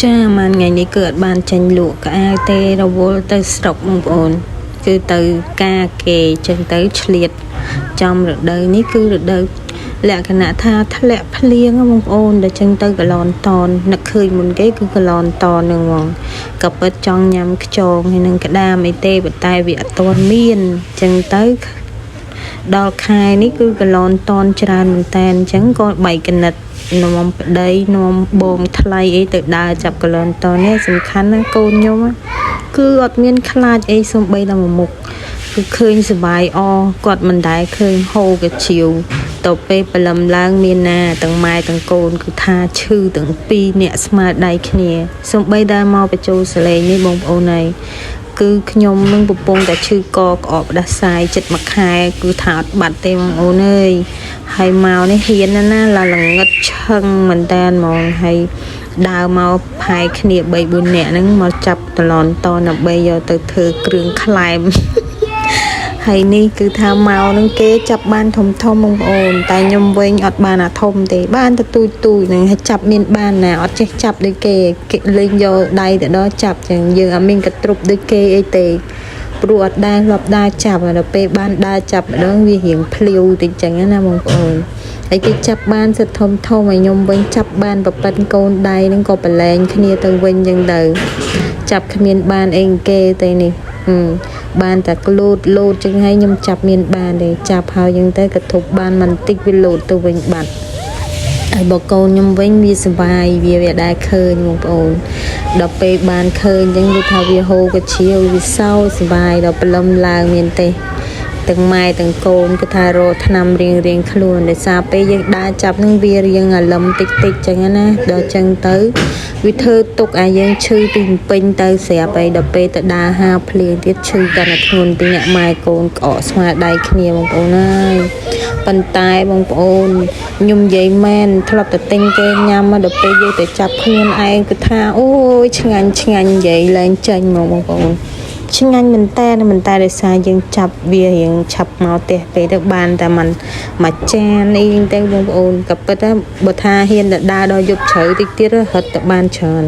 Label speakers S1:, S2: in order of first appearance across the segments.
S1: ចាបានថ្ងៃនេះគឺអត់បានចាញ់លក់ក្អាវទេរវល់ទៅស្រុកបងប្អូនគឺទៅការគេចឹងទៅឆ្លៀតចំរដូវនេះគឺរដូវលក្ខណៈថាធ្លាក់ភ្លៀងបងប្អូនដល់ចឹងទៅកឡនតននឹកឃើញមុនគេគឺកឡនតននឹងហ្មងក៏ពិតចង់ញ៉ាំខ្យងហើយនឹងក្តាមអីទេប៉ុន្តែវាអត់ទាន់មានចឹងទៅដល់ខែនេះគឺកឡនតនច្រើនមែនតើអញ្ចឹងក៏បែកកណិតនាំប្តីនាំបងថ្លៃអីទៅដើរចាប់កឡនតនេះសំខាន់ណាកូនខ្ញុំគឺអត់មានខ្លាចអីសំបីតែមួយមុខគឺឃើញសុបាយអគាត់មិនដែលឃើញហូរកាជាវទៅពេលព្រលឹមឡើងមានណាទាំងម៉ែទាំងកូនគឺថាឈឺទាំងពីរអ្នកស្មើដៃគ្នាសំបីតែមកបញ្ចូលសលេងនេះបងប្អូនហើយគឺខ្ញុំនឹងកំពុងតែឈឺកក្អកផ្ដាសាយចិត្តមួយខែគឺថាអត់បាត់ទេបងប្អូនអើយហើយមកនេះហ៊ានណាឡាល្ងឹតឆឹងមែនតើហ្មងហើយដើរមកផាយគ្នា 3-4 នាក់ហ្នឹងមកចាប់តឡនតដើម្បីយកទៅធ្វើគ្រឿងក្លែមហើយនេះគឺថាមកនឹងគេចាប់បានធំបងប្អូនតែខ្ញុំវិញអត់បានអាធំទេបានតែទូចនឹងឲ្យចាប់មានបានណាអត់ចេះចាប់ដូចគេលេងយកដៃទៅដល់ចាប់ចឹងយើងអត់មានកត្រុបដូចគេអីទេព្រោះអត់ដែលធ្លាប់ដើរចាប់ដល់ពេលបានដើរចាប់ម្ដងវារៀងភ្លាវតិចចឹងណាបងប្អូនហើយគេចាប់បានសិតធំឲ្យខ្ញុំវិញចាប់បានប្រប៉ិនកូនដៃនឹងក៏ប្រឡែងគ្នាទៅវិញចឹងទៅចាប់គ្មានបានអីគេទេនេះបានតែលោតចឹងហើយខ្ញុំចាប់មានបានទេចាប់ហើយចឹងទៅក៏ធប់បានមិនតិចវាលោតទៅវិញបាត់ហើយបកូនខ្ញុំវិញវាសុបាយវាដែរឃើញបងប្អូនដល់ពេលបានឃើញចឹងវាថាវាហូរកាជាវវាសោសុបាយដល់ព្រលឹមឡើងមានទេទាំងម៉ែទាំងកូនគឺថារកថ្នាំរៀងខ្លួនដោយសារពេលយើងដើរចាប់នឹងវារៀងអាលឹមតិចចឹងណាដល់ចឹងទៅវាធ្វើទុកឲ្យយើងឈឺពីពេញទៅស្រាប់ហើយដល់ពេលទៅដើរហាភ្លៀងទៀតឈឺកាន់តែធ្ងន់ពីអ្នកម៉ែកូនក្អកស្មារតីគ្នាបងប្អូនហើយប៉ុន្តែបងប្អូនខ្ញុំនិយាយមែនធ្លាប់តែទិញគេញ៉ាំមកដល់ពេលយើងទៅចាប់ខ្លួនឯងគឺថាអូយឆ្ងាញ់និយាយលែងចេញមកបងប្អូនឆ្ងាញ់មែនតែដោយសារយើងចាប់វារៀងឆាប់មកផ្ទះពេលទៅបានតែមិនមួយចានអីទៅបងប្អូនក៏ពិតថាបើថាហ៊ានទៅដើរដល់យប់ជ្រៅតិចទៀតរត់ទៅបានច្រើន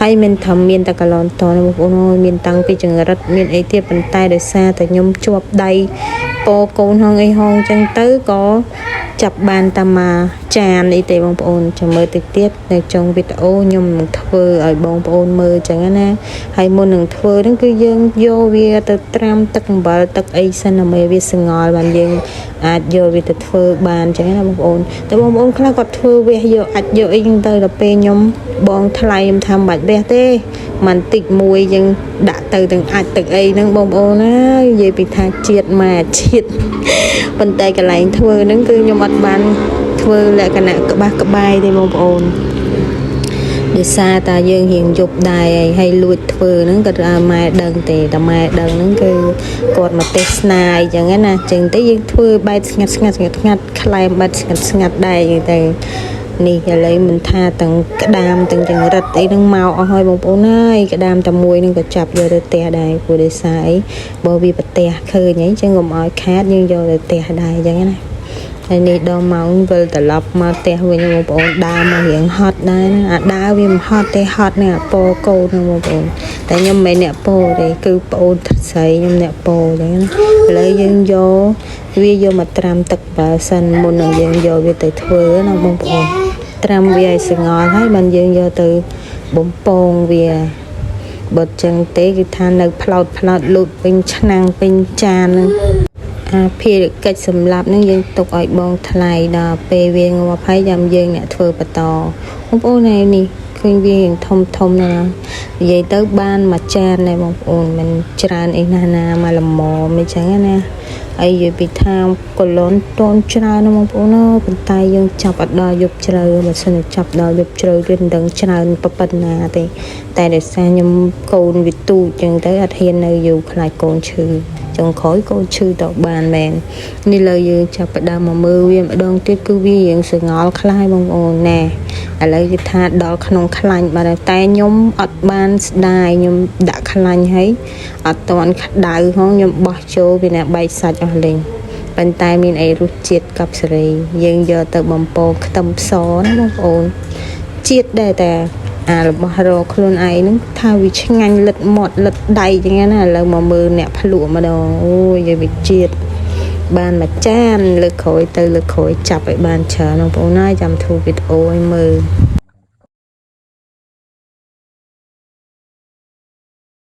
S1: ហើយមិនថាមានតែកឡនតបងប្អូនមានតាំងពីចង្រិតមានអីទៀតប៉ុន្តែដោយសារតែខ្ញុំជាប់ដៃពោកូនហងអីហងចឹងទៅក៏ចាប់បានតែមកចានអីទេបងប្អូនចាំមើលតិចទៀតនៅចុងវីដេអូខ្ញុំនឹងធ្វើឲ្យបងប្អូនមើលចឹងណាហើយមុននឹងធ្វើហ្នឹងគឺយើងយកវាទៅត្រាំទឹកអំបិលទឹកអីសិនដើម្បីវាស្ងល់បានយើងអាចយកវាទៅធ្វើបានចឹងណាបងប្អូនតែបងប្អូនខ្លះគាត់ធ្វើវះយកអាចយកអីហ្នឹងទៅដល់ពេលខ្ញុំបងថ្លៃខ្ញុំថាមិនបាច់វះទេមិនតិចមួយយើងដាក់ទៅទាំងអាចទឹកអីហ្នឹងបងប្អូនណានិយាយពីថាជាតិម៉ែជាតិប៉ុន្តែកន្លែងធ្វើហ្នឹងគឺខ្ញុំអត់បានធ្វើលក្ខណៈក្បាស់ក្បាយទេបងប្អូនដោយសារតាយើងរៀងយប់ដែរហើយលួចធ្វើហ្នឹងក៏ឲ្យម៉ែដឹងទេតែម៉ែដឹងហ្នឹងគឺគាត់មកទេសនាអញ្ចឹងណាចឹងទៅយើងធ្វើបែបស្ងាត់ខ្លែមបែបស្ងាត់ដែរអញ្ចឹងទៅនេះឥឡូវមិនថាទាំងក្តាមទាំងចង្រិតអីហ្នឹងមកអស់ហើយបងប្អូនហើយក្តាមតែមួយហ្នឹងក៏ចាប់យកទៅផ្ទះដែរព្រោះដោយសារអីបើវាប្រទះឃើញអីចឹងកុំឲ្យខាតយើងយកទៅផ្ទះដែរអញ្ចឹងណាហើយនេះដល់ម៉ោងវិលត្រឡប់មកផ្ទះវិញបងប្អូនដើរមករៀងហត់ដែរណាអាដើរវាមិនហត់ទេហត់នឹងអាពោកូនហ្នឹងបងប្អូនតែខ្ញុំមិនអ្នកពោទេគឺប្អូនស្រីខ្ញុំអ្នកពោអញ្ចឹងណាឥឡូវយើងយកវាយកមកត្រាំទឹកបើសិនមុននឹងយើងយកវាទៅធ្វើណាបងប្អូនត្រាំវាឲ្យស្ងល់ហើយបានយើងយកទៅបំពងវាបើចឹងទេគឺថានៅផ្លោតលូតពេញឆ្នាំងពេញចានហ្នឹងភារកិច្ចសម្រាប់នឹងយើងទុកឲ្យបងថ្លៃដល់ពេលវាងាប់ហើយចាំយើងអ្នកធ្វើបន្តបងប្អូននេះឃើញវាធំណានិយាយទៅបានមួយចានដែរបងប្អូនមិនច្រើនអីណាមកល្មមអញ្ចឹងណាហើយនិយាយពីថាកលនតូនច្រើនណាបងប្អូនប៉ុន្តែយើងចាប់អត់ដល់យប់ជ្រៅបើសិនចាប់ដល់យប់ជ្រៅគឺមិនដឹងច្រើនប៉ុណ្ណាទេតែដោយសារខ្ញុំកូនវាទូចចឹងទៅអត់ហ៊ាននៅយូរខ្លាចកូនឈឺចុងក្រោយកូនឈឺទៅបានមែននេះលើយើងចាប់ផ្ដើមមកមើលវាម្ដងទៀតគឺវារៀងស្ងល់ខ្លាយបងប្អូនណែឥឡូវគេថាដល់ក្នុងខ្លាញ់បាទតែខ្ញុំអត់បានស្ដាយខ្ញុំដាក់ខ្លាញ់ហើយអត់តាន់ក្តៅហងខ្ញុំបោះចូលពីណាបែកសាច់អស់លេងប៉ុន្តែមានអីរសជាតិកាប់សេរីយើងយកទៅបំពងខ្ទឹមសណាបងប្អូនជាតិដែរតែ របស់រកខ្លួនឯងហ្នឹងថាវាឆ្ងាញ់លិតមាត់លិតដៃចឹងណាឥឡូវមកមើលអ្នកភ្លក់ម្ដងអូយយាយវិជាតិបានមួយចានលើកក្រោយទៅលើកក្រោយចាប់ឲ្យបានច្រើនបងប្អូនហើយចាំធូរវីដេអូឲ្យមើល